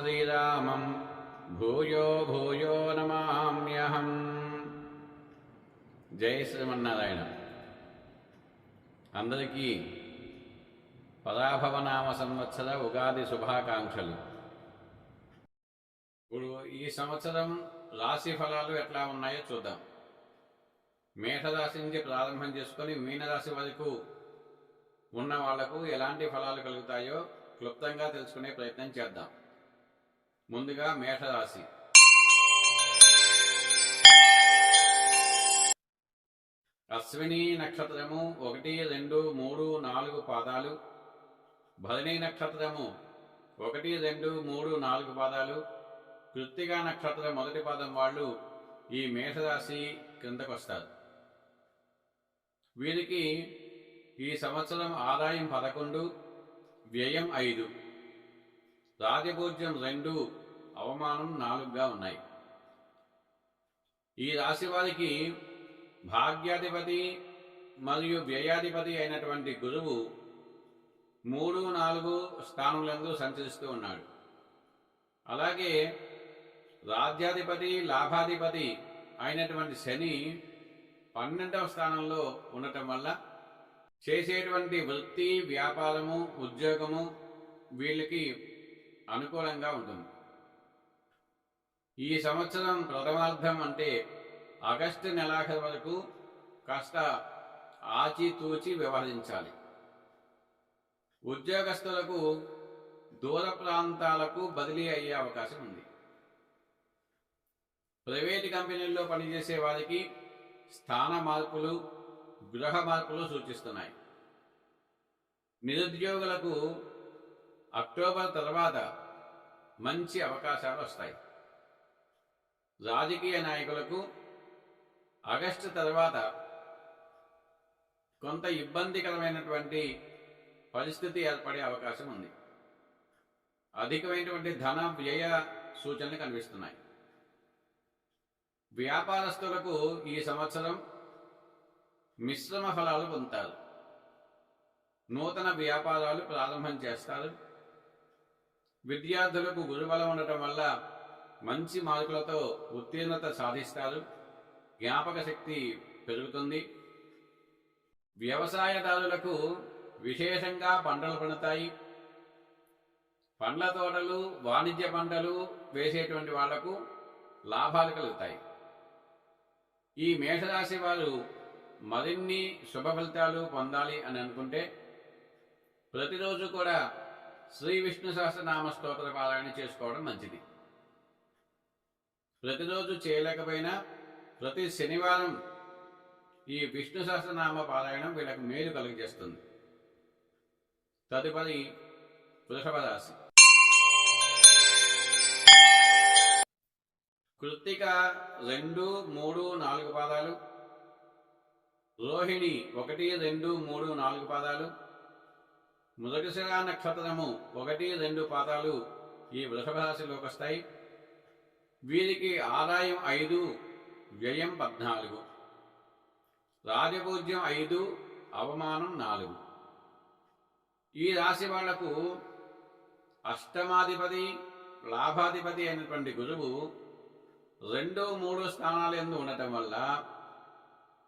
శ్రీరామం భూయో భూయో నమామ్యహం. జై శ్రీమన్నారాయణ. అందరికీ పరాభవనామ సంవత్సర ఉగాది శుభాకాంక్షలు. ఇప్పుడు ఈ సంవత్సరం రాశి ఫలాలు ఎట్లా ఉన్నాయో చూద్దాం. మేషరాశి నుంచి ప్రారంభం చేసుకొని మీనరాశి వరకు ఉన్న వాళ్లకు ఎలాంటి ఫలాలు కలుగుతాయో క్లుప్తంగా తెలుసుకునే ప్రయత్నం చేద్దాం. ముందుగా మేషరాశి. అశ్విని నక్షత్రము 1, 2, 3, 4 పాదాలు, భరణి నక్షత్రము 1, 2, 3, 4 పాదాలు, కృత్తికా నక్షత్రం మొదటి పాదం వాళ్ళు ఈ మేషరాశి కిందకు వస్తారు. వీరికి ఈ సంవత్సరం ఆదాయం 11, వ్యయం 5, రాజపూజ్యం 2, అవమానం 4గా ఉన్నాయి. ఈ రాశి వారికి భాగ్యాధిపతి మరియు వ్యయాధిపతి అయినటువంటి గురువు 3, 4 స్థానములందు సంచరిస్తూ ఉన్నాడు. అలాగే రాజ్యాధిపతి లాభాధిపతి అయినటువంటి శని 12వ స్థానంలో ఉండటం వల్ల చేసేటువంటి వృత్తి, వ్యాపారము, ఉద్యోగము వీళ్ళకి అనుకూలంగా ఉంటుంది. ఈ సంవత్సరం ప్రథమార్థం అంటే ఆగస్టు నెలాఖరు వరకు కాస్త ఆచితూచి వ్యవహరించాలి. ఉద్యోగస్తులకు దూర ప్రాంతాలకు బదిలీ అయ్యే అవకాశం ఉంది. ప్రైవేటు కంపెనీల్లో పనిచేసే వారికి స్థాన మార్పులు, గృహ మార్పులు సూచిస్తున్నాయి. నిరుద్యోగులకు అక్టోబర్ తర్వాత మంచి అవకాశాలు వస్తాయి. రాజకీయ నాయకులకు ఆగస్టు తర్వాత కొంత ఇబ్బందికరమైనటువంటి పరిస్థితి ఏర్పడే అవకాశం ఉంది. అధికమైనటువంటి ధన వ్యయ సూచనలు కనిపిస్తున్నాయి. వ్యాపారస్తులకు ఈ సంవత్సరం మిశ్రమ ఫలాలు పొందుతారు. నూతన వ్యాపారాలు ప్రారంభం చేస్తారు. విద్యార్థులకు గురుబలం ఉండటం వల్ల మంచి మార్కులతో ఉత్తీర్ణత సాధిస్తారు. జ్ఞాపక శక్తి పెరుగుతుంది. వ్యవసాయదారులకు విశేషంగా పంటలు పండుతాయి. పండ్ల తోటలు, వాణిజ్య పంటలు వేసేటువంటి వాళ్లకు లాభాలు కలుగుతాయి. ఈ మేషరాశి వారు మరిన్ని శుభ ఫలితాలు పొందాలి అని అనుకుంటే ప్రతిరోజు కూడా శ్రీ విష్ణు సహస్రనామ స్తోత్ర పారాయణ చేసుకోవడం మంచిది. ప్రతిరోజు చేయలేకపోయినా ప్రతి శనివారం ఈ విష్ణు సహస్రనామ పారాయణం వీళ్ళకు మేలు కలుగజేస్తుంది. తదుపరి వృషభ రాశి. కృత్తిక 2, 3, 4 పాదాలు, రోహిణి 1, 2, 3, 4 పాదాలు, మృగశిర నక్షత్రము 1, 2 పాదాలు ఈ వృషభ రాశిలోకి వస్తాయి. వీరికి ఆదాయం 5, వ్యయం 14, రాజపూజ్యం 5, అవమానం 4. ఈ రాశి వాళ్లకు అష్టమాధిపతి, లాభాధిపతి అయినటువంటి గురువు 2, 3 స్థానాలు ఎందు ఉండటం వల్ల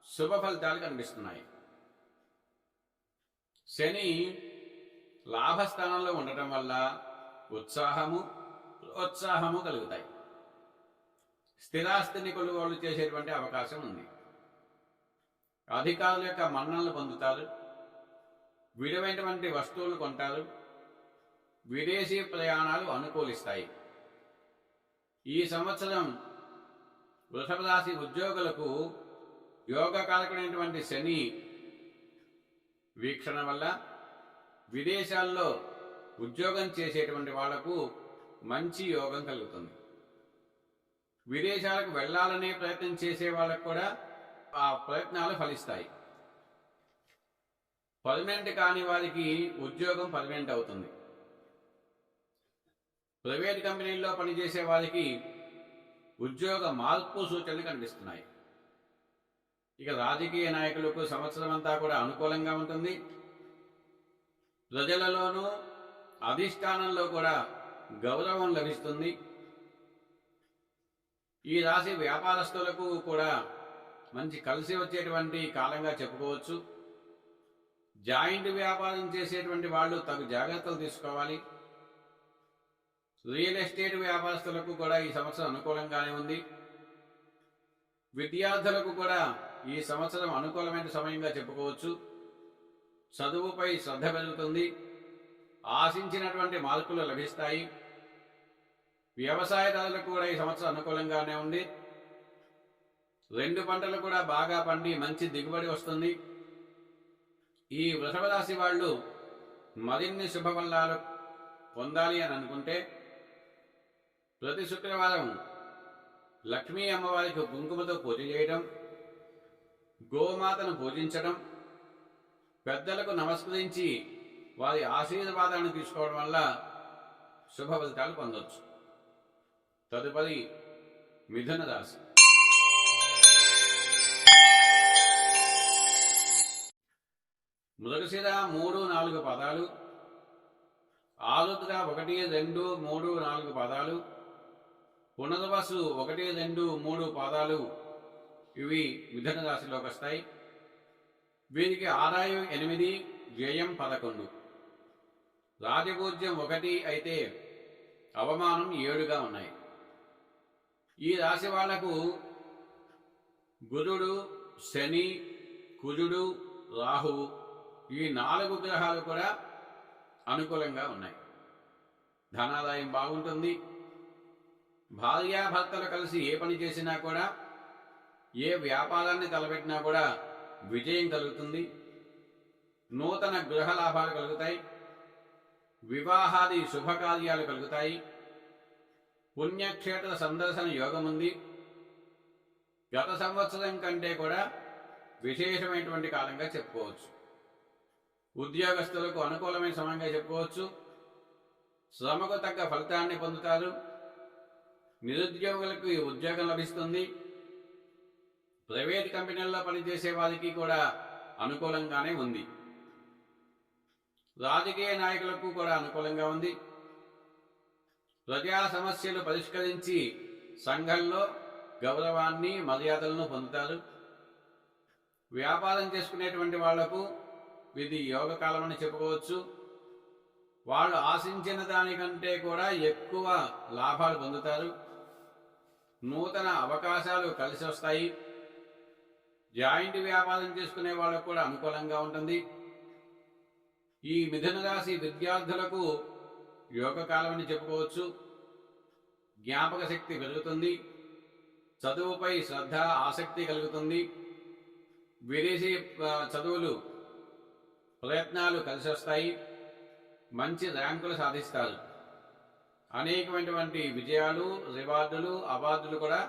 శుభ ఫలితాలు కనిపిస్తున్నాయి. శని లాభస్థానంలో ఉండటం వల్ల ఉత్సాహము, ప్రోత్సాహము కలుగుతాయి. స్థిరాస్తిని కొనుగోలు చేసేటువంటి అవకాశం ఉంది. అధికారుల యొక్క మన్ననలు పొందుతారు. విలువైనటువంటి వస్తువులు కొంటారు. విదేశీ ప్రయాణాలు అనుకూలిస్తాయి. ఈ సంవత్సరం వృషభ రాశి ఉద్యోగులకు యోగకారకుడైనటువంటి శని వీక్షణ వల్ల విదేశాల్లో ఉద్యోగం చేసేటువంటి వాళ్లకు మంచి యోగం కలుగుతుంది. విదేశాలకు వెళ్లాలనే ప్రయత్నం చేసే వాళ్ళకు కూడా ఆ ప్రయత్నాలు ఫలిస్తాయి. పర్మనెంట్ కాని వారికి ఉద్యోగం పర్మనెంట్ అవుతుంది. ప్రైవేట్ కంపెనీల్లో పనిచేసే వారికి ఉద్యోగ మార్పు సూచనలు కనిపిస్తున్నాయి. ఇక రాజకీయ నాయకులకు సంవత్సరం అంతా కూడా అనుకూలంగా ఉంటుంది. ప్రజలలోనూ అధిష్టానంలో కూడా గౌరవం లభిస్తుంది. ఈ రాశి వ్యాపారస్తులకు కూడా మంచి కలిసి వచ్చేటువంటి కాలంగా చెప్పుకోవచ్చు. జాయింట్ వ్యాపారం చేసేటువంటి వాళ్ళు తగు జాగ్రత్తలు తీసుకోవాలి. రియల్ ఎస్టేట్ వ్యాపారస్తులకు కూడా ఈ సంవత్సరం అనుకూలంగానే ఉంది. విద్యార్థులకు కూడా ఈ సంవత్సరం అనుకూలమైన సమయంగా చెప్పుకోవచ్చు. చదువుపై శ్రద్ధ పెరుగుతుంది. ఆశించినటువంటి మార్కులు లభిస్తాయి. వ్యవసాయదారులకు కూడా ఈ సంవత్సరం అనుకూలంగానే ఉంది. 2 పంటలు కూడా బాగా పండి మంచి దిగుబడి వస్తుంది. ఈ వృషభ రాశి వాళ్ళు మరిన్ని శుభఫలాలు పొందాలి అని అనుకుంటే ప్రతి శుక్రవారం లక్ష్మీ అమ్మవారికి కుంకుమతో పూజ చేయడం, గోమాతను పూజించడం, పెద్దలకు నమస్కరించి వారి ఆశీర్వాదాన్ని తీసుకోవడం వల్ల శుభ ఫలితాలు పొందవచ్చు. తదుపరి మిథున రాశి. మృగశిర 3, 4 పాదాలు, ఆరుద్ర 1, 2, 3, 4 పాదాలు, పునర్వసు 1, 2, 3 పాదాలు ఇవి మిథున రాశిలోకి వస్తాయి. వీరికి ఆదాయం 8, వ్యయం 11, రాజపూజ్యం 1 అయితే అవమానం 7గా ఉన్నాయి. ఈ రాశి వాళ్లకు గురుడు, శని, కుజుడు, రాహువు ఈ 4 గ్రహాలు కూడా అనుకూలంగా ఉన్నాయి. ధనాదాయం బాగుంటుంది. భార్యాభర్తలు కలిసి ఏ పని చేసినా కూడా, ఏ వ్యాపారాన్ని తలపెట్టినా కూడా విజయం కలుగుతుంది. నూతన గృహ లాభాలు కలుగుతాయి. వివాహాది శుభకార్యాలు కలుగుతాయి. పుణ్యక్షేత్ర సందర్శన యోగం ఉంది. గత సంవత్సరం కంటే కూడా విశేషమైనటువంటి కాలంగా చెప్పుకోవచ్చు. ఉద్యోగస్తులకు అనుకూలమైన సమయంగా చెప్పుకోవచ్చు. శ్రమకు తగ్గ ఫలితాన్ని పొందుతారు. నిరుద్యోగులకు ఉద్యోగం లభిస్తుంది. ప్రైవేట్ కంపెనీల్లో పనిచేసే వారికి కూడా అనుకూలంగానే ఉంది. రాజకీయ నాయకులకు కూడా అనుకూలంగా ఉంది. ప్రజా సమస్యలు పరిష్కరించి సంఘంలో గౌరవాన్ని, మర్యాదలను పొందుతారు. వ్యాపారం చేసుకునేటువంటి వాళ్లకు ఇది యోగకాలం అని చెప్పుకోవచ్చు. వాళ్ళు ఆశించిన దానికంటే కూడా ఎక్కువ లాభాలు పొందుతారు. నూతన అవకాశాలు కలిసి వస్తాయి. జాయింట్ వ్యాపారం చేసుకునే వాళ్ళకు కూడా అనుకూలంగా ఉంటుంది. ఈ మిథున రాశి విద్యార్థులకు యోగకాలం అని చెప్పుకోవచ్చు. జ్ఞాపక శక్తి పెరుగుతుంది. చదువుపై శ్రద్ధ, ఆసక్తి కలుగుతుంది. విదేశీ చదువులు ప్రయత్నాలు కలిసి వస్తాయి. మంచి ర్యాంకులు సాధిస్తారు. అనేకమైనటువంటి విజయాలు, రివార్డులు, అవార్డులు కూడా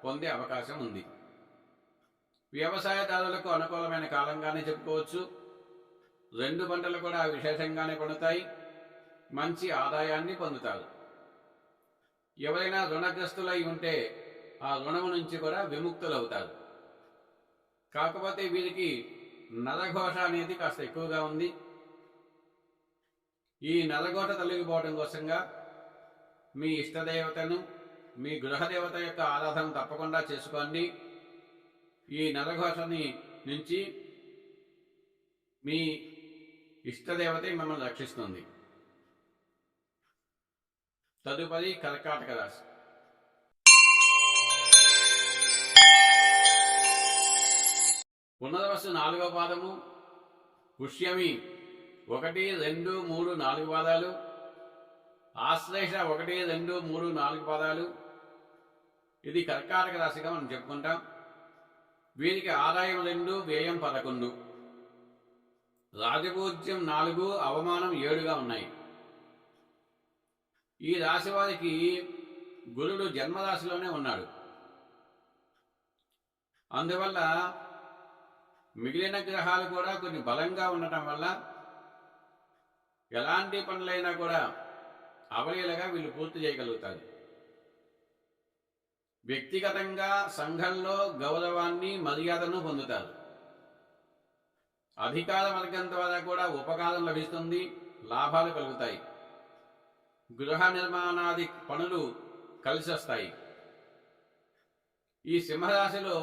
పొందే అవకాశం ఉంది. వ్యవసాయదారులకు అనుకూలమైన కాలంగానే చెప్పుకోవచ్చు. 2 పంటలు కూడా విశేషంగానే పండుతాయి. మంచి ఆదాయాన్ని పొందుతారు. ఎవరైనా రుణగ్రస్తులై ఉంటే ఆ రుణము నుంచి కూడా విముక్తులవుతారు. కాకపోతే వీరికి నరఘోష అనేది కాస్త ఎక్కువగా ఉంది. ఈ నరఘోష తొలగిపోవడం కోసంగా మీ ఇష్టదేవతను, మీ గృహదేవత యొక్క ఆరాధన తప్పకుండా చేసుకోండి. ఈ నరఘోషని నుంచి మీ ఇష్టదేవత మిమ్మల్ని రక్షిస్తుంది. తదుపరి కర్కాటక రాశి. పునర్వసు 4వ పాదము, పుష్యమి 1, 2, 3, 4 పాదాలు, ఆశ్లేష 1, 2, 3, 4 పాదాలు. ఇది కర్కాటక రాశిగా మనం చెప్పుకుంటాం. వీరికి ఆదాయం 2, వ్యయం 11, రాజపూజ్యం 4, అవమానం 7గా ఉన్నాయి. ఈ రాశి వారికి గురుడు జన్మరాశిలోనే ఉన్నాడు. అందువల్ల మిగిలిన గ్రహాలు కూడా కొన్ని బలంగా ఉండటం వల్ల ఎలాంటి పనులైనా కూడా అవలీలగా వీళ్ళు పూర్తి చేయగలుగుతారు. వ్యక్తిగతంగా సంఘంలో గౌరవాన్ని, మర్యాదను పొందుతారు. అధికార వర్గం ద్వారా కూడా ఉపకారం లభిస్తుంది. లాభాలు కలుగుతాయి. గృహ నిర్మాణాది పనులు కలిసి వస్తాయి. ఈ సింహరాశిలో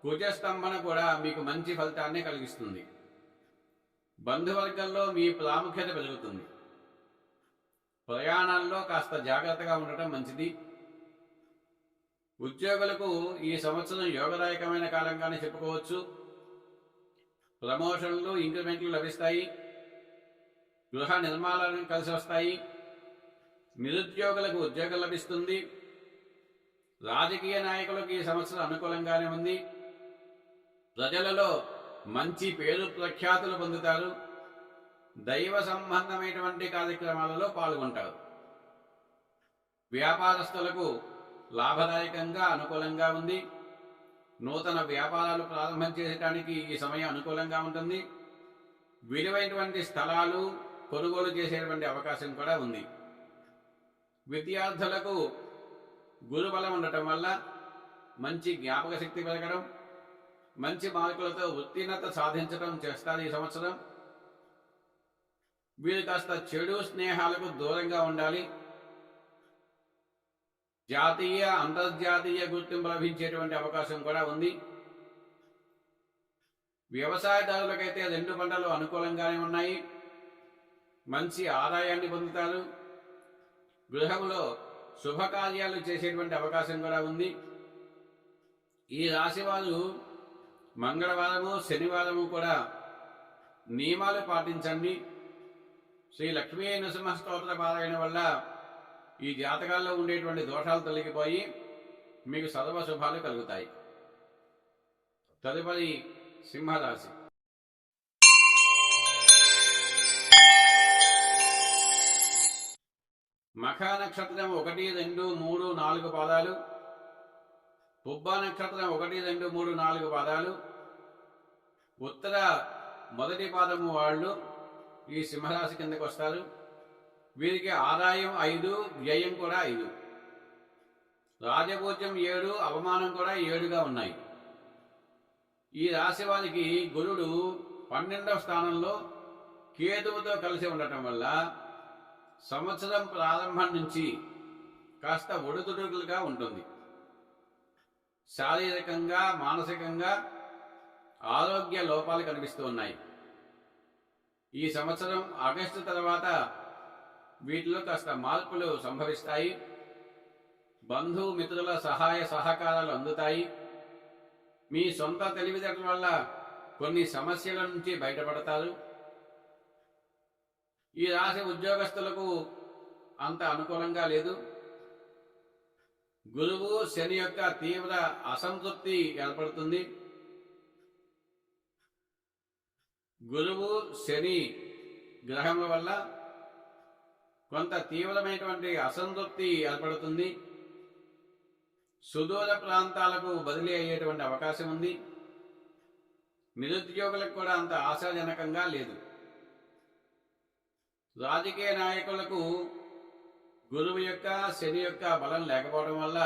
కుజస్తంభన కూడా మీకు మంచి ఫలితాన్ని కలిగిస్తుంది. బంధువర్గంలో మీ ప్రాముఖ్యత పెరుగుతుంది. ప్రయాణాల్లో కాస్త జాగ్రత్తగా ఉండటం మంచిది. ఉద్యోగులకు ఈ సంవత్సరం యోగదాయకమైన కాలంగానే చెప్పుకోవచ్చు. ప్రమోషన్లు, ఇంక్రిమెంట్లు లభిస్తాయి. గృహ నిర్మాణాలను కలిసి వస్తాయి. నిరుద్యోగులకు ఉద్యోగం లభిస్తుంది. రాజకీయ నాయకులకు ఈ సంవత్సరం అనుకూలంగానే ఉంది. ప్రజలలో మంచి పేరు ప్రఖ్యాతులు పొందుతారు. దైవ సంబంధమైనటువంటి కార్యక్రమాలలో పాల్గొంటారు. వ్యాపారస్తులకు లాభదాయకంగా అనుకూలంగా ఉంది. నూతన వ్యాపారాలు ప్రారంభం చేయడానికి ఈ సమయం అనుకూలంగా ఉంటుంది. విలువైనటువంటి స్థలాలు కొనుగోలు చేసేటువంటి అవకాశం కూడా ఉంది. విద్యార్థులకు గురుబలం ఉండటం వల్ల మంచి జ్ఞాపక శక్తి పెరగడం, మంచి మార్కులతో ఉత్తీర్ణత సాధించడం చేస్తారు ఈ సంవత్సరం. వీరు కాస్త చెడు స్నేహాలకు దూరంగా ఉండాలి. జాతీయ, అంతర్జాతీయ గుర్తింపు లభించేటువంటి అవకాశం కూడా ఉంది. వ్యవసాయదారులకైతే 2 పంటలు అనుకూలంగానే ఉన్నాయి. మంచి ఆదాయాన్ని పొందుతారు. గృహంలో శుభకార్యాలు చేసేటువంటి అవకాశం కూడా ఉంది. ఈ రాశి వారు మంగళవారము, శనివారము కూడా నియమాలు పాటించండి. శ్రీ లక్ష్మీ నరసింహ స్తోత్ర పారాయణ వల్ల ఈ జాతకాల్లో ఉండేటువంటి దోషాలు తొలగిపోయి మీకు సర్వ శుభాలు కలుగుతాయి. తదుపరి సింహరాశి. మఖ నక్షత్రం 1, 2, 3, 4 పాదాలు, పుబ్బ నక్షత్రం 1, 2, 3, 4 పాదాలు, ఉత్తర మొదటి పాదము వాళ్ళు ఈ సింహరాశి కిందకు వస్తారు. వీరికి ఆదాయం 5, వ్యయం కూడా 5, రాజపూజ్యం 7, అవమానం కూడా 7గా ఉన్నాయి. ఈ రాశి వారికి గురుడు 12వ స్థానంలో కేతువుతో కలిసి ఉండటం వల్ల సంవత్సరం ప్రారంభం నుంచి కాస్త ఒడుదుడుకులుగా ఉంటుంది. శారీరకంగా, మానసికంగా ఆరోగ్య లోపాలు కనిపిస్తూ ఉన్నాయి. ఈ సంవత్సరం ఆగస్టు తర్వాత వీటిలో కాస్త మార్పులు సంభవిస్తాయి. బంధుమిత్రుల సహాయ సహకారాలు అందుతాయి. మీ సొంత తెలివితేటల వల్ల కొన్ని సమస్యల నుంచి బయటపడతారు. ఈ రాశి ఉద్యోగస్తులకు అంత అనుకూలంగా లేదు. గురువు, శని యొక్క తీవ్ర అసంతృప్తి ఏర్పడుతుంది. గురువు, శని గ్రహముల వల్ల కొంత తీవ్రమైనటువంటి అసంతృప్తి ఏర్పడుతుంది. సుదూర ప్రాంతాలకు బదిలీ అయ్యేటువంటి అవకాశం ఉంది. నిరుద్యోగులకు కూడా అంత ఆశాజనకంగా లేదు. రాజకీయ నాయకులకు గురువు యొక్క, శని యొక్క బలం లేకపోవడం వల్ల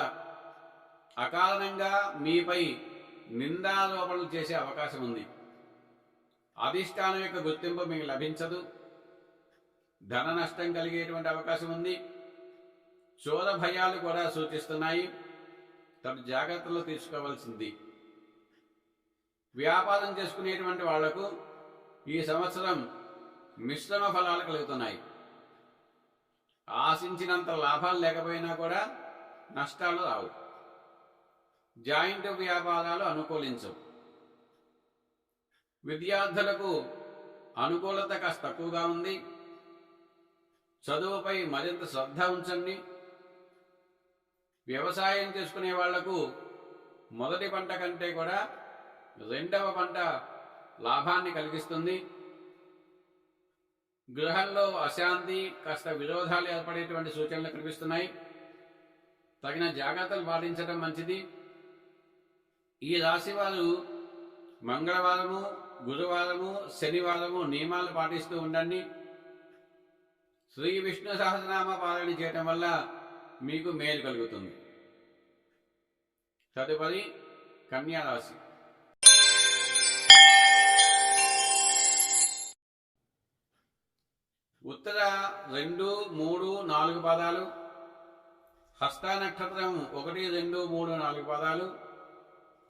అకారణంగా మీపై నిందారోపణలు చేసే అవకాశం ఉంది. అధిష్టానం యొక్క గుర్తింపు మీకు లభించదు. ధన నష్టం కలిగేటువంటి అవకాశం ఉంది. చోర భయాలు కూడా సూచిస్తున్నాయి. తమ జాగ్రత్తలు తీసుకోవాల్సింది. వ్యాపారం చేసుకునేటువంటి వాళ్లకు ఈ సంవత్సరం మిశ్రమ ఫలాలు కలుగుతున్నాయి. ఆశించినంత లాభాలు లేకపోయినా కూడా నష్టాలు రావు. జాయింట్ వ్యాపారాలు అనుకూలించవు. విద్యార్థులకు అనుకూలత కాస్త తక్కువగా ఉంది. చదువుపై మరింత శ్రద్ధ ఉంచండి. వ్యవసాయం చేసుకునే వాళ్లకు మొదటి పంట కంటే కూడా 2వ పంట లాభాన్ని కలిగిస్తుంది. గృహంలో అశాంతి, కాస్త విరోధాలు ఏర్పడేటువంటి సూచనలు కనిపిస్తున్నాయి. తగిన జాగ్రత్తలు పాటించడం మంచిది. ఈ రాశి వారు మంగళవారము, గురువారము, శనివారము నియమాలు పాటిస్తూ ఉండండి. శ్రీ విష్ణు సహస్రనామ పారాయణ చేయటం వల్ల మీకు మేలు కలుగుతుంది. తదుపరి కన్యా రాశి. ఉత్తర 2, 3, 4 పాదాలు, హస్త నక్షత్రం 1, 2, 3, 4 పాదాలు,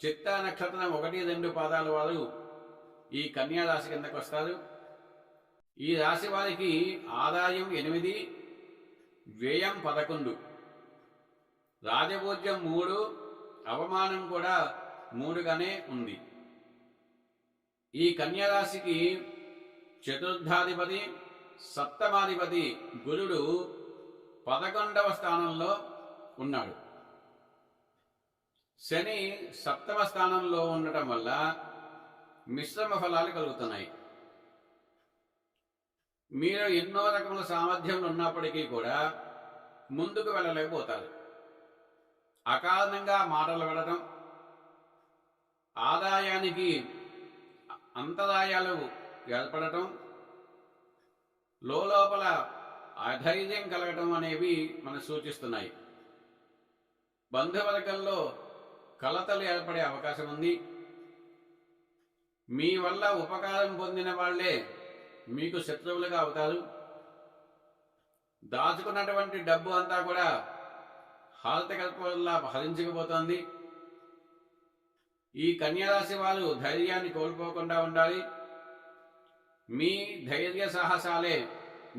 చిత్త నక్షత్రం 1, 2 పాదాల వారు ఈ కన్యా రాశి కిందకు వస్తారు. ఈ రాశి వారికి ఆదాయం 8, వ్యయం 11, రాజపూజ్యం 3, అవమానం కూడా 3గానే ఉంది. ఈ కన్యా రాశికి చతుర్థాధిపతి, సప్తమాధిపతి గురుడు 11వ స్థానంలో ఉన్నాడు. శని సప్తమ స్థానంలో ఉండటం వల్ల మిశ్రమ ఫలాలు కలుగుతున్నాయి. మీరు ఎన్నో రకముల సామర్థ్యంలో ఉన్నప్పటికీ కూడా ముందుకు వెళ్ళలేకపోతారు. అకారణంగా మాటలు పడటం, ఆదాయానికి అంతరాయాలు ఏర్పడటం, లోపల అధైర్యం కలగటం అనేవి మనకు సూచిస్తున్నాయి. బంధువర్గంలో కలతలు ఏర్పడే అవకాశం ఉంది. మీ వల్ల ఉపకారం పొందిన వాళ్లే మీకు శత్రువులుగా అవుతారు. దాచుకున్నటువంటి డబ్బు అంతా కూడా హారతకల్పంలా హరించుకుపోతోంది. ఈ కన్యారాశి వారు ధైర్యాన్ని కోల్పోకుండా ఉండాలి. మీ ధైర్య సాహసాలే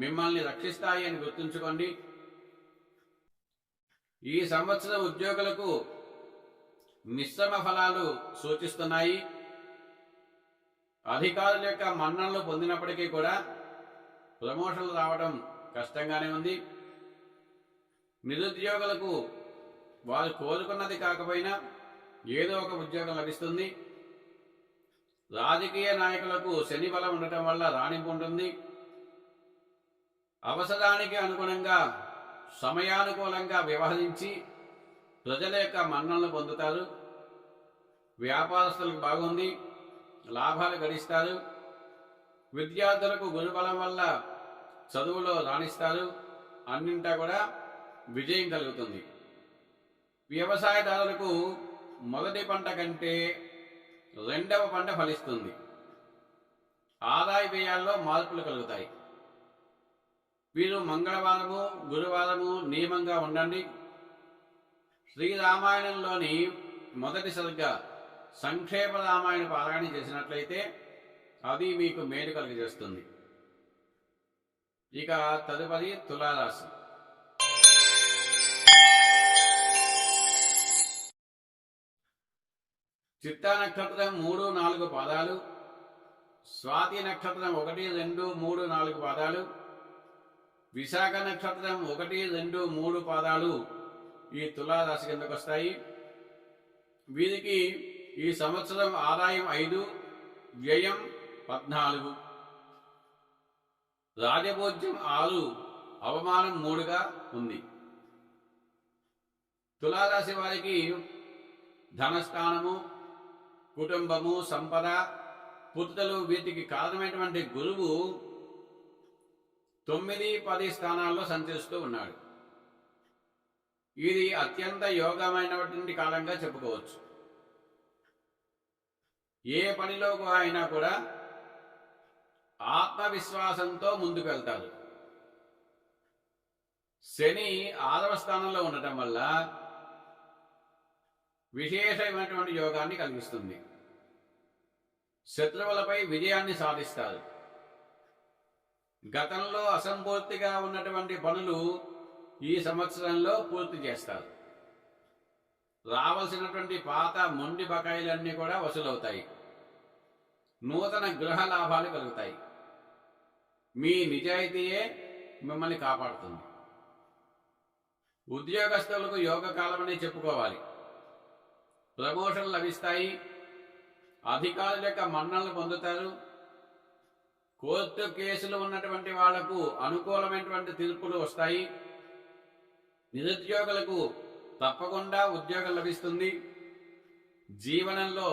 మిమ్మల్ని రక్షిస్తాయి అని గుర్తుంచుకోండి. ఈ సంవత్సరం ఉద్యోగులకు మిశ్రమ ఫలాలు సూచిస్తున్నాయి. అధికారుల యొక్క మన్ననలు పొందినప్పటికీ కూడా ప్రమోషన్లు రావడం కష్టంగానే ఉంది. నిరుద్యోగులకు వారు కోరుకున్నది కాకపోయినా ఏదో ఒక ఉద్యోగం లభిస్తుంది. రాజకీయ నాయకులకు శని బలం ఉండటం వల్ల రాణింపు ఉంటుంది. అవసరానికి అనుగుణంగా సమయానుకూలంగా వ్యవహరించి ప్రజల యొక్క మన్ననలు పొందుతారు. వ్యాపారస్తులకు బాగుంది, లాభాలు గడిస్తారు. విద్యార్థులకు గురుబలం వల్ల చదువులో రాణిస్తారు. అన్నింటా కూడా విజయం కలుగుతుంది. వ్యవసాయదారులకు మొదటి పంట కంటే రెండవ పంట ఫలిస్తుంది. ఆదాయ వ్యయాల్లో మార్పులు కలుగుతాయి. వీరు మంగళవారము, గురువారము నియమంగా ఉండండి. శ్రీరామాయణంలోని మొదటి సరిగ్గా సంక్షేప రామాయణ పారాయణ చేసినట్లయితే అది మీకు మేలు కలిగజేస్తుంది. ఇక తదుపరి తులారాశి. చిత్తా నక్షత్రం 3, 4 పాదాలు, స్వాతి నక్షత్రం 1, 2, 3, 4 పాదాలు, విశాఖ నక్షత్రం 1, 2, 3 పాదాలు ఈ తులారాశి కిందకు వస్తాయి. వీరికి ఈ సంవత్సరం ఆదాయం 5, వ్యయం 14, రాజభోజ్యం 6, అవమానం 3గా ఉంది. తులారాశి వారికి ధనస్థానము, కుటుంబము, సంపద, పుత్రులు వీటికి కారణమైనటువంటి గురువు 9, 10 స్థానాల్లో సంచరిస్తూ ఉన్నాడు. ఇది అత్యంత యోగమైనటువంటి కాలంగా చెప్పుకోవచ్చు. ఏ పనిలో అయినా కూడా ఆత్మవిశ్వాసంతో ముందుకు వెళ్తారు. శని 6వ స్థానంలో ఉండటం వల్ల విశేషమైనటువంటి యోగాన్ని కలిగిస్తుంది. శత్రువులపై విజయాన్ని సాధిస్తారు. గతంలో అసంపూర్తిగా ఉన్నటువంటి పనులు ఈ సంవత్సరంలో పూర్తి చేస్తారు. రావాల్సినటువంటి పాత మొండి బకాయిలన్నీ కూడా వసూలవుతాయి. నూతన గృహ లాభాలు కలుగుతాయి. మీ నిజాయితీయే మిమ్మల్ని కాపాడుతుంది. ఉద్యోగస్తులకు యోగ కాలమని చెప్పుకోవాలి. ప్రమోషన్లు లభిస్తాయి. అధికారుల యొక్క మన్ననలు పొందుతారు. కోర్టు కేసులు ఉన్నటువంటి వాళ్లకు అనుకూలమైనటువంటి తీర్పులు వస్తాయి. నిరుద్యోగులకు తప్పకుండా ఉద్యోగం లభిస్తుంది. జీవనంలో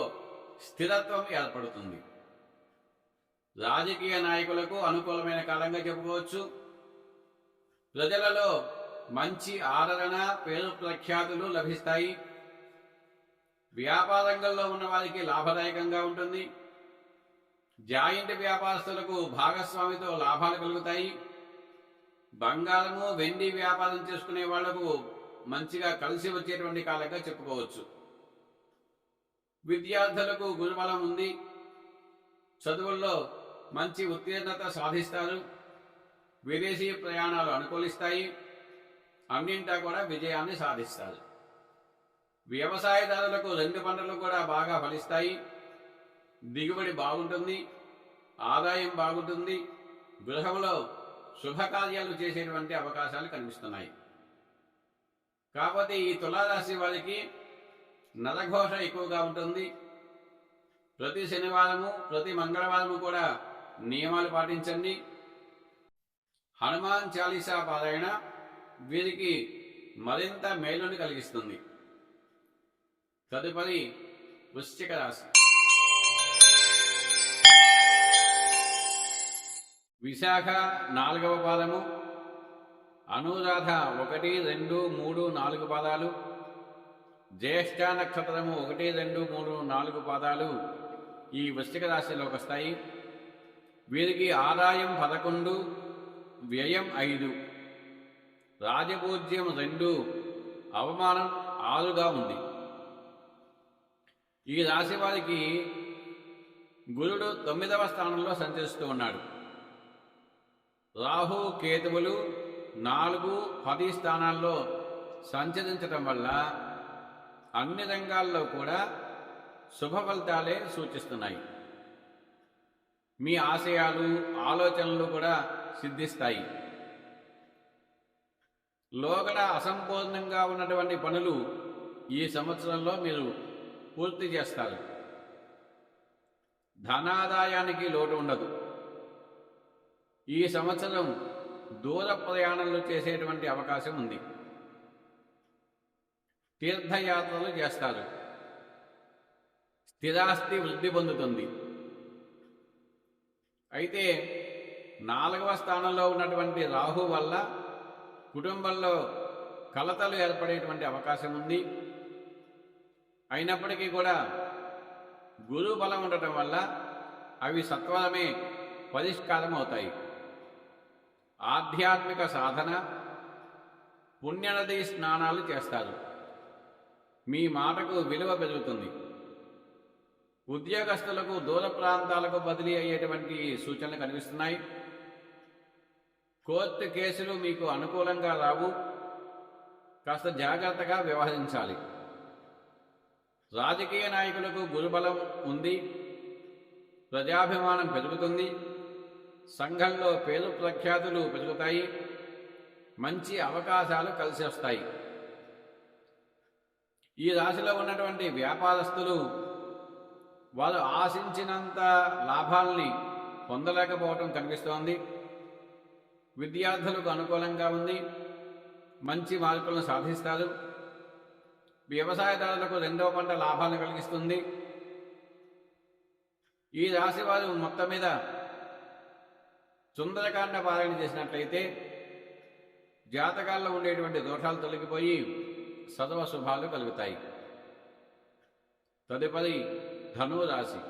స్థిరత్వం ఏర్పడుతుంది. రాజకీయ నాయకులకు అనుకూలమైన కాలంగా చెప్పుకోవచ్చు. ప్రజలలో మంచి ఆదరణ, పేరు ప్రఖ్యాతులు లభిస్తాయి. వ్యాపార రంగంలో ఉన్న వారికి లాభదాయకంగా ఉంటుంది. జాయింట్ వ్యాపారస్తులకు భాగస్వామితో లాభాలు కలుగుతాయి. బంగారము వెండి వ్యాపారం చేసుకునే వాళ్లకు మంచిగా కలిసి వచ్చేటువంటి కాలంగా చెప్పుకోవచ్చు. విద్యార్థులకు గురుబలం ఉంది, చదువుల్లో మంచి ఉత్తీర్ణత సాధిస్తారు, విదేశీ ప్రయాణాలు అనుకూలిస్తాయి, అన్నింటా కూడా విజయాన్ని సాధిస్తారు. వ్యవసాయదారులకు 2 పంటలు కూడా బాగా ఫలిస్తాయి, దిగుబడి బాగుంటుంది, ఆదాయం బాగుంటుంది, గృహంలో శుభకార్యాలు చేసేటువంటి అవకాశాలు కనిపిస్తున్నాయి. కాకపోతే ఈ తులారాశి వారికి నరఘోష ఎక్కువగా ఉంటుంది. ప్రతి శనివారము ప్రతి మంగళవారము కూడా నియమాలు పాటించండి. హనుమాన్ చాలీసా పారాయణ వీరికి మరింత మేలుని కలిగిస్తుంది. తదుపరి వృశ్చిక రాశి. విశాఖ 4వ పాదము, అనురాధ 1, 2, 3, 4 పాదాలు, జ్యేష్ఠ నక్షత్రము 1, 2, 3, 4 పాదాలు ఈ వృశ్చిక రాశిలోకి వస్తాయి. వీరికి ఆదాయం 11, వ్యయం 5, రాజపూజ్యం 2, అవమానం 6గా ఉంది. ఈ రాశి వారికి గురుడు 9వ స్థానంలో సంచరిస్తూ ఉన్నాడు. రాహు కేతువులు 4, 10 స్థానాల్లో సంచరించటం వల్ల అన్ని రంగాల్లో కూడా శుభ ఫలితాలే సూచిస్తున్నాయి. మీ ఆశయాలు ఆలోచనలు కూడా సిద్ధిస్తాయి. లోగడ అసంపూర్ణంగా ఉన్నటువంటి పనులు ఈ సంవత్సరంలో మీరు పూర్తి చేస్తారు. ధనాదాయానికి లోటు ఉండదు. ఈ సంవత్సరం దూర ప్రయాణాలు చేసేటువంటి అవకాశం ఉంది. తీర్థయాత్రలు చేస్తారు. స్థిరాస్తి వృద్ధి పొందుతుంది. అయితే 4వ స్థానంలో ఉన్నటువంటి రాహు వల్ల కుటుంబంలో కలతలు ఏర్పడేటువంటి అవకాశం ఉంది. అయినప్పటికీ కూడా గురు బలం ఉండటం వల్ల అవి సత్వరమే పరిష్కారం అవుతాయి. ఆధ్యాత్మిక సాధన, పుణ్యనది స్నానాలు చేస్తారు. మీ మాటకు విలువ పెరుగుతుంది. ఉద్యోగస్తులకు దూర ప్రాంతాలకు బదిలీ అయ్యేటువంటి సూచనలు కనిపిస్తున్నాయి. కోర్టు కేసులు మీకు అనుకూలంగా రావు. కాస్త జాగ్రత్తగా వ్యవహరించాలి. రాజకీయ నాయకులకు గురుబలం ఉంది. ప్రజాభిమానం పెరుగుతుంది. సంఘంలో పేరు ప్రఖ్యాతులు పెరుగుతాయి. మంచి అవకాశాలు కలిసి వస్తాయి. ఈ రాశిలో ఉన్నటువంటి వ్యాపారస్తులు వారు ఆశించినంత లాభాల్ని పొందలేకపోవటం కనిపిస్తోంది. విద్యార్థులకు అనుకూలంగా ఉంది. మంచి మార్కులను సాధిస్తారు. వ్యవసాయదారులకు 2వ పంట లాభాలను కలిగిస్తుంది. ఈ రాశి వారు మొత్తం మీద సుందరకాండ పారాయణ చేసినట్లయితే జాతకాల్లో ఉండేటువంటి దోషాలు తొలగిపోయి సర్వ శుభాలు కలుగుతాయి. తదుపరి ధనురాశి.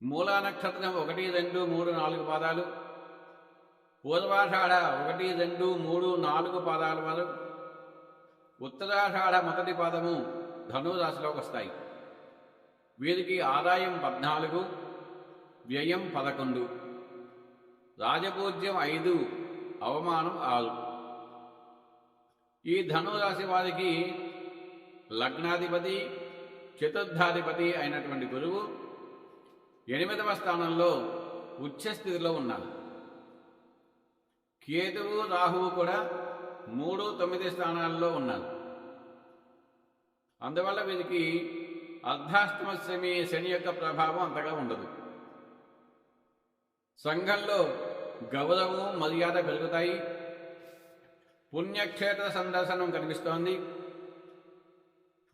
మూలా నక్షత్రం 1, 2, 3, 4 పాదాలు, పూర్వాషాఢ 1, 2, 3, 4 పాదాల వరకు, ఉత్తరాషాఢ మొదటి పాదము ధనురాశిలోకి వస్తాయి. వీరికి ఆదాయం 14, వ్యయం 11, రాజపూజ్యం 5, అవమానం 6. ఈ ధనురాశి వారికి లగ్నాధిపతి చతుర్థాధిపతి అయినటువంటి గురువు 8వ స్థానంలో ఉచ్చస్థితిలో ఉన్నారు. కేతువు రాహువు కూడా 3, 9 స్థానాల్లో ఉన్నారు. అందువల్ల వీరికి అర్ధాష్టమ శని యొక్క ప్రభావం అంతగా ఉండదు. సంఘంలో గౌరవం మర్యాద పెరుగుతాయి. పుణ్యక్షేత్ర సందర్శనం కనిపిస్తోంది.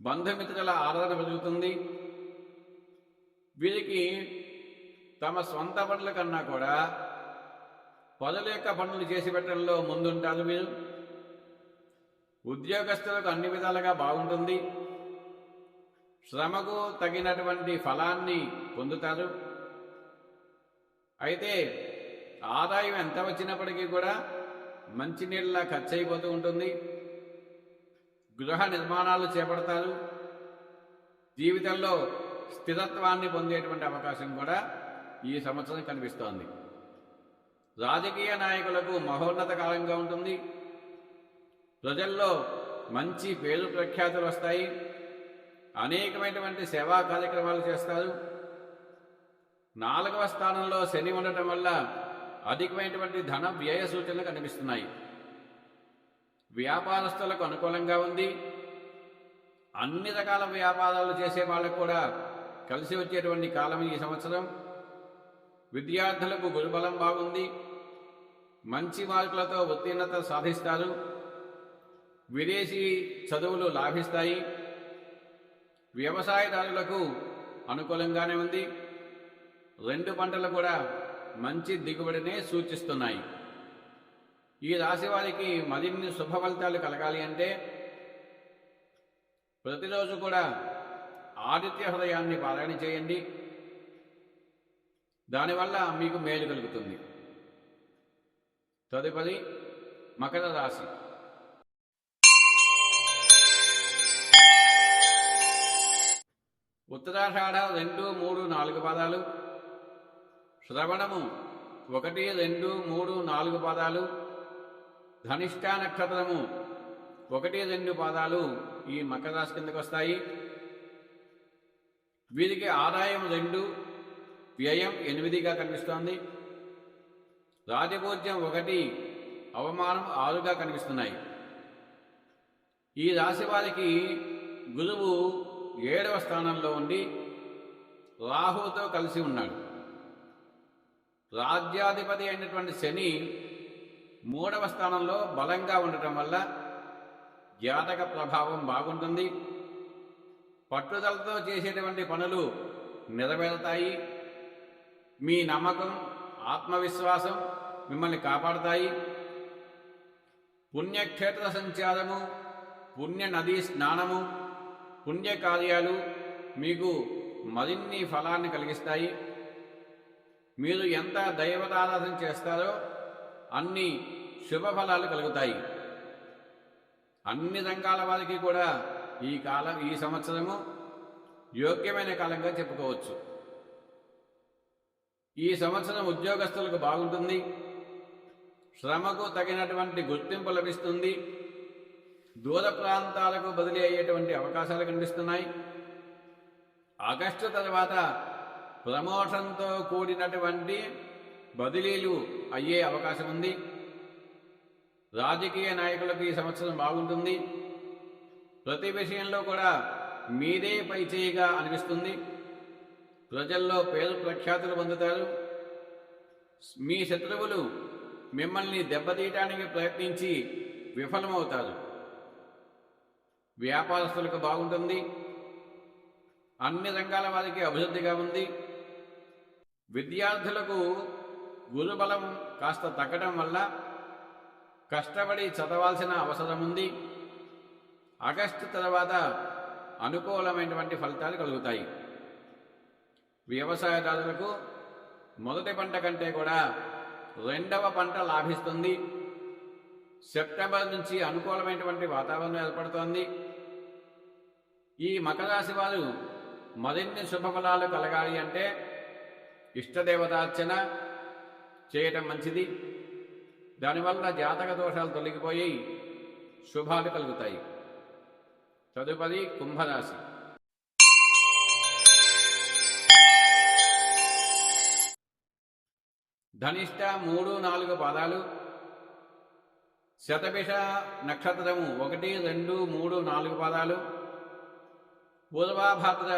బంధుమిత్రుల ఆదరణ పెరుగుతుంది. వీరికి తమ స్వంత పనుల కన్నా కూడా పనుల యొక్క పనులు చేసి పెట్టడంలో ముందుంటారు. మీరు ఉద్యోగస్తులకు అన్ని విధాలుగా బాగుంటుంది. శ్రమకు తగినటువంటి ఫలాన్ని పొందుతారు. అయితే ఆదాయం ఎంత వచ్చినప్పటికీ కూడా మంచినీళ్ళ ఖర్చు అయిపోతూ ఉంటుంది. గృహ నిర్మాణాలు చేపడతారు. జీవితంలో స్థిరత్వాన్ని పొందేటువంటి అవకాశం కూడా ఈ సంవత్సరం కనిపిస్తోంది. రాజకీయ నాయకులకు మహోన్నత కాలంగా ఉంటుంది. ప్రజల్లో మంచి పేరు ప్రఖ్యాతులు వస్తాయి. అనేకమైనటువంటి సేవా కార్యక్రమాలు చేస్తారు. 4వ స్థానంలో శని ఉండటం వల్ల అధికమైనటువంటి ధన వ్యయ సూచనలు కనిపిస్తున్నాయి. వ్యాపారస్తులకు అనుకూలంగా ఉంది. అన్ని రకాల వ్యాపారాలు చేసే వాళ్ళకు కూడా కలిసి వచ్చేటువంటి కాలం ఈ సంవత్సరం. విద్యార్థులకు గురుబలం బాగుంది. మంచి మార్కులతో ఉత్తీర్ణత సాధిస్తారు. విదేశీ చదువులు లాభిస్తాయి. వ్యవసాయదారులకు అనుకూలంగానే ఉంది. 2 పంటలు కూడా మంచి దిగుబడినే సూచిస్తున్నాయి. ఈ రాశి వారికి మరిన్ని శుభ ఫలితాలు కలగాలి అంటే ప్రతిరోజు కూడా ఆదిత్య హృదయాన్ని పారాయణ చేయండి. దానివల్ల మీకు మేలు కలుగుతుంది. తదుపరి మకర రాశి. ఉత్తరాషాఢ 2, 3, 4 పాదాలు, శ్రవణము 1, 2, 3, 4 పాదాలు, ధనిష్ట నక్షత్రము 1, 2 పాదాలు ఈ మకర రాశి కిందకు వస్తాయి. వీరికి ఆదాయం 2, వ్యయం 8గా కనిపిస్తోంది. రాజపూజ్యం 1, అవమానం 6గా కనిపిస్తున్నాయి. ఈ రాశి వారికి గురువు 7వ స్థానంలో ఉండి రాహువుతో కలిసి ఉన్నాడు. రాజ్యాధిపతి అయినటువంటి శని 3వ స్థానంలో బలంగా ఉండటం వల్ల జాతక ప్రభావం బాగుంటుంది. పట్టుదలతో చేసేటువంటి పనులు నెరవేరుతాయి. మీ నమ్మకం, ఆత్మవిశ్వాసం మిమ్మల్ని కాపాడుతాయి. పుణ్యక్షేత్ర సంచారము, పుణ్య నదీ స్నానము, పుణ్యకార్యాలు మీకు మరిన్ని ఫలాన్ని కలిగిస్తాయి. మీరు ఎంత దైవతారాధన చేస్తారో అన్ని శుభ ఫలాలు కలుగుతాయి. అన్ని రంగాల వారికి కూడా ఈ సంవత్సరము యోగ్యమైన కాలంగా చెప్పుకోవచ్చు. ఈ సంవత్సరం ఉద్యోగస్తులకు బాగుంటుంది. శ్రమకు తగినటువంటి గుర్తింపు లభిస్తుంది. దూర ప్రాంతాలకు బదిలీ అయ్యేటువంటి అవకాశాలు కనిపిస్తున్నాయి. ఆగస్టు తర్వాత ప్రమోషన్తో కూడినటువంటి బదిలీలు అయ్యే అవకాశం ఉంది. రాజకీయ నాయకులకు ఈ సంవత్సరం బాగుంటుంది. ప్రతి విషయంలో కూడా మీదే పైచేయిగా అనిపిస్తుంది. ప్రజల్లో పేరు ప్రఖ్యాతులు పొందుతారు. మీ శత్రువులు మిమ్మల్ని దెబ్బతీయడానికి ప్రయత్నించి విఫలమవుతారు. వ్యాపారస్తులకు బాగుంటుంది. అన్ని రంగాల వారికి అభివృద్ధిగా ఉంది. విద్యార్థులకు గురుబలం కాస్త తగ్గడం వల్ల కష్టపడి చదవాల్సిన అవసరం ఉంది. ఆగస్టు తర్వాత అనుకూలమైనటువంటి ఫలితాలు కలుగుతాయి. వ్యవసాయదారులకు మొదటి పంట కంటే కూడా 2వ పంట లాభిస్తుంది. సెప్టెంబర్ నుంచి అనుకూలమైనటువంటి వాతావరణం ఏర్పడుతోంది. ఈ మకర రాశి వారు మరిన్ని శుభఫలాలు కలగాలి అంటే ఇష్టదేవతార్చన చేయటం మంచిది. దానివల్ల జాతక దోషాలు తొలగిపోయి శుభాలు కలుగుతాయి. తదుపరి కుంభరాశి. ధనిష్ట 3, 4 పాదాలు, శతభిష నక్షత్రము 1, 2, 3, 4 పాదాలు, పూర్వాభాద్ర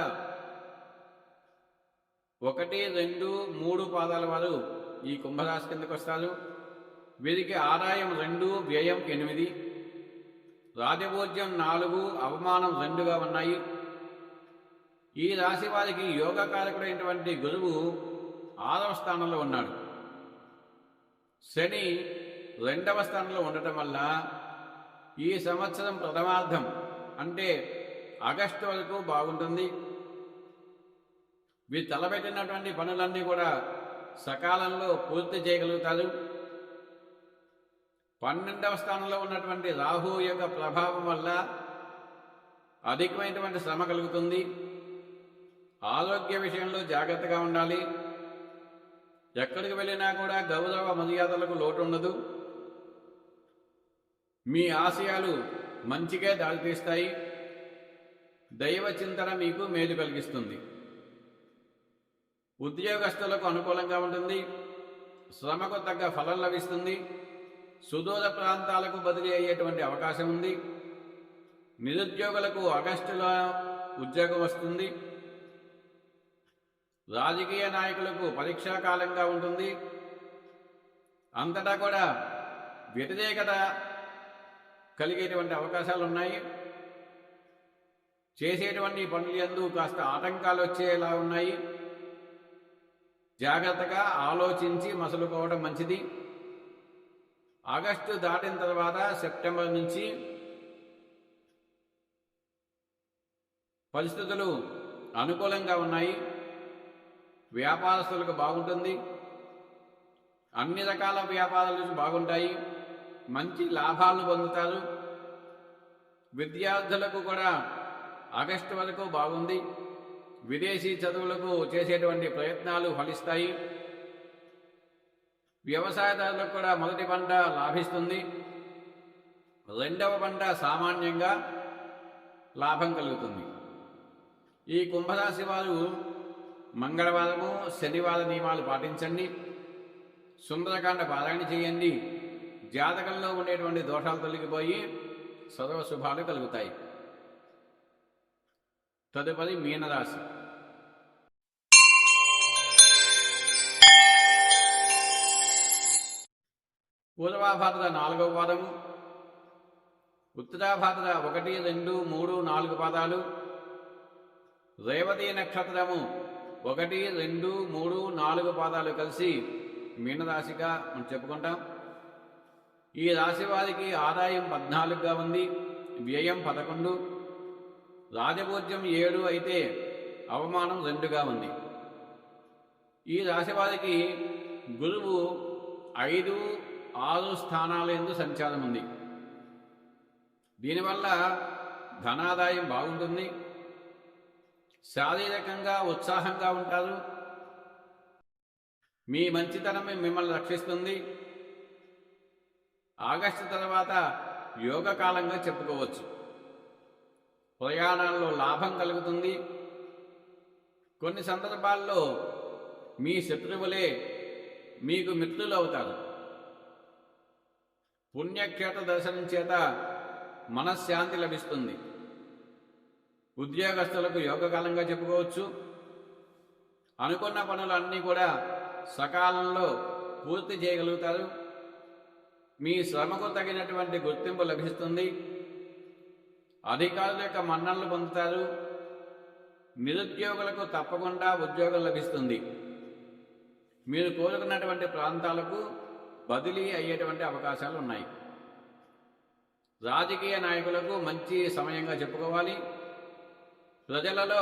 1, 2, 3 పాదాల వారు ఈ కుంభరాశి కిందకు వస్తారు. వీరికి ఆదాయం 2, వ్యయం 8, రాజపూజ్యం 4, అవమానం 2గా ఉన్నాయి. ఈ రాశి వారికి యోగకారకుడైనటువంటి గురువు 6వ స్థానంలో ఉన్నాడు. శని 2వ స్థానంలో ఉండటం వల్ల ఈ సంవత్సరం ప్రథమార్థం అంటే ఆగస్టు వరకు బాగుంటుంది. మీరు తలపెట్టినటువంటి పనులన్నీ కూడా సకాలంలో పూర్తి చేయగలుగుతారు. 12వ స్థానంలో ఉన్నటువంటి రాహు యొక్క ప్రభావం వల్ల అధికమైనటువంటి శ్రమ కలుగుతుంది. ఆరోగ్య విషయంలో జాగ్రత్తగా ఉండాలి. ఎక్కడికి వెళ్ళినా కూడా గౌరవ మర్యాదలకు లోటు ఉండదు. మీ ఆశయాలు మంచిగా దారితీస్తాయి. దైవ చింతన మీకు మేలు కలిగిస్తుంది. ఉద్యోగస్తులకు అనుకూలంగా ఉంటుంది. శ్రమకు తగ్గ ఫలం లభిస్తుంది. సుదూర ప్రాంతాలకు బదిలీ అయ్యేటువంటి అవకాశం ఉంది. నిరుద్యోగులకు ఆగస్టులో ఉద్యోగం వస్తుంది. రాజకీయ నాయకులకు పరీక్షాకాలంగా ఉంటుంది. అంతటా కూడా వ్యతిరేకత కలిగేటువంటి అవకాశాలు ఉన్నాయి. చేసేటువంటి పనులు యందు కాస్త ఆటంకాలు వచ్చేలా ఉన్నాయి. జాగ్రత్తగా ఆలోచించి మసలుకోవడం మంచిది. ఆగస్టు దాటిన తర్వాత సెప్టెంబర్ నుంచి పరిస్థితులు అనుకూలంగా ఉన్నాయి. వ్యాపారస్తులకు బాగుంటుంది. అన్ని రకాల వ్యాపారాలు బాగుంటాయి. మంచి లాభాలను పొందుతారు. విద్యార్థులకు కూడా ఆగస్టు వరకు బాగుంది. విదేశీ చదువులకు చేసేటువంటి ప్రయత్నాలు ఫలిస్తాయి. వ్యవసాయదారులకు కూడా మొదటి పంట లాభిస్తుంది. రెండవ పంట సామాన్యంగా లాభం కలుగుతుంది. ఈ కుంభరాశి వారు మంగళవారము శనివార నియమాలు పాటించండి. సుందరకాండ పారాయణ చేయండి. జాతకంలో ఉండేటువంటి దోషాలు తొలగిపోయి సర్వ శుభాలు కలుగుతాయి. తదుపరి మీనరాశి. పూర్వాభాద్ర 4వ పాదము, ఉత్తరాభాద్ర 1, 2, 3, 4 పాదాలు, రేవతి నక్షత్రము 1, 2, 3, 4 పాదాలు కలిసి మీనరాశిగా మనం చెప్పుకుంటాం. ఈ రాశి వారికి ఆదాయం 14గా ఉంది. వ్యయం 11, రాజపూజ్యం 7 అయితే అవమానం 2గా ఉంది. ఈ రాశి వారికి గురువు 5, 6 స్థానాల యందు సంచారం ఉంది. దీనివల్ల ధనాదాయం బాగుంటుంది. శారీరకంగా ఉత్సాహంగా ఉంటారు. మీ మంచితనం మిమ్మల్ని రక్షిస్తుంది. ఆగస్టు తర్వాత యోగకాలంగా చెప్పుకోవచ్చు. ప్రయాణాల్లో లాభం కలుగుతుంది. కొన్ని సందర్భాల్లో మీ శత్రువులే మీకు మిత్రులు అవుతారు. పుణ్యక్షేత్ర దర్శనం చేత మనశ్శాంతి లభిస్తుంది. ఉద్యోగస్తులకు యోగకాలంగా చెప్పుకోవచ్చు. అనుకున్న పనులన్నీ కూడా సకాలంలో పూర్తి చేయగలుగుతారు. మీ శ్రమకు తగినటువంటి గుర్తింపు లభిస్తుంది. అధికారుల యొక్క మన్ననలు పొందుతారు. నిరుద్యోగులకు తప్పకుండా ఉద్యోగం లభిస్తుంది. మీరు కోరుకున్నటువంటి ప్రాంతాలకు బదిలీ అయ్యేటువంటి అవకాశాలు ఉన్నాయి. రాజకీయ నాయకులకు మంచి సమయంగా చెప్పుకోవాలి. ప్రజలలో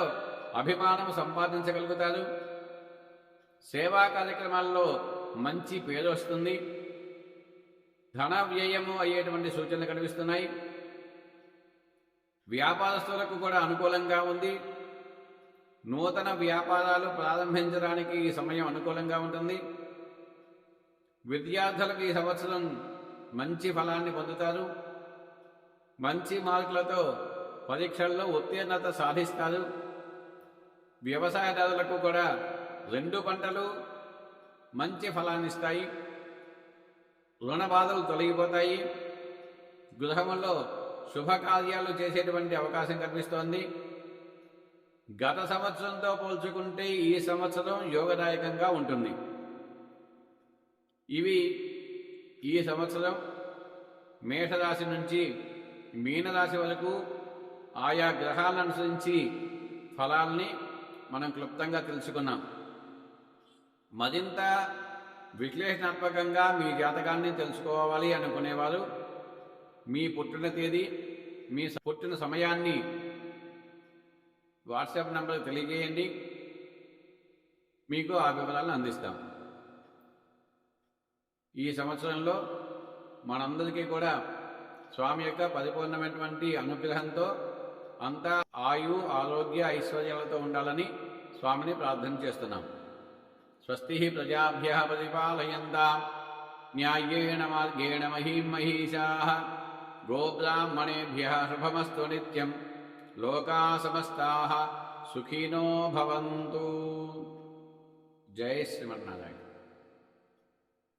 అభిమానం సంపాదించగలుగుతారు. సేవా కార్యక్రమాల్లో మంచి పేరు వస్తుంది. ధన వ్యయము అయ్యేటువంటి సూచనలు కనిపిస్తున్నాయి. వ్యాపారస్తులకు కూడా అనుకూలంగా ఉంది. నూతన వ్యాపారాలు ప్రారంభించడానికి ఈ సమయం అనుకూలంగా ఉంటుంది. విద్యార్థులకు ఈ సంవత్సరం మంచి ఫలాన్ని పొందుతారు. మంచి మార్కులతో పరీక్షల్లో ఉత్తీర్ణత సాధిస్తారు. వ్యవసాయదారులకు కూడా 2 పంటలు మంచి ఫలాన్ని ఇస్తాయి. రుణ బాధలు తొలగిపోతాయి. గృహంలో శుభకార్యాలు చేసేటువంటి అవకాశం కనిపిస్తోంది. గత సంవత్సరంతో పోల్చుకుంటే ఈ సంవత్సరం యోగదాయకంగా ఉంటుంది. ఇవి ఈ సంవత్సరం మేషరాశి నుంచి మీనరాశి వరకు ఆయా గ్రహాలను అనుసరించి ఫలాల్ని మనం క్లుప్తంగా తెలుసుకున్నాం. మరింత విశ్లేషణాత్మకంగా మీ జాతకాన్ని తెలుసుకోవాలి అనుకునేవారు మీ పుట్టిన తేదీ, మీ పుట్టిన సమయాన్ని వాట్సాప్ నంబర్ తెలియజేయండి. మీకు ఆ వివరాలను అందిస్తాం. ఈ సంవత్సరంలో మనందరికీ కూడా స్వామి యొక్క పరిపూర్ణమైనటువంటి అనుగ్రహంతో అంతా ఆయు ఆరోగ్య ఐశ్వర్యాలతో ఉండాలని స్వామిని ప్రార్థన చేస్తున్నాం. స్వస్తి ప్రజాభ్యః పరిపాలయంతాం న్యాయేన మార్గేణ మహీం మహీషాః గోబ్రాహ్మణేభ్యః శుభమస్తు నిత్యం లోకాః సమస్తాః సుఖినో భవంతు. జై శ్రీమన్నారాయణ.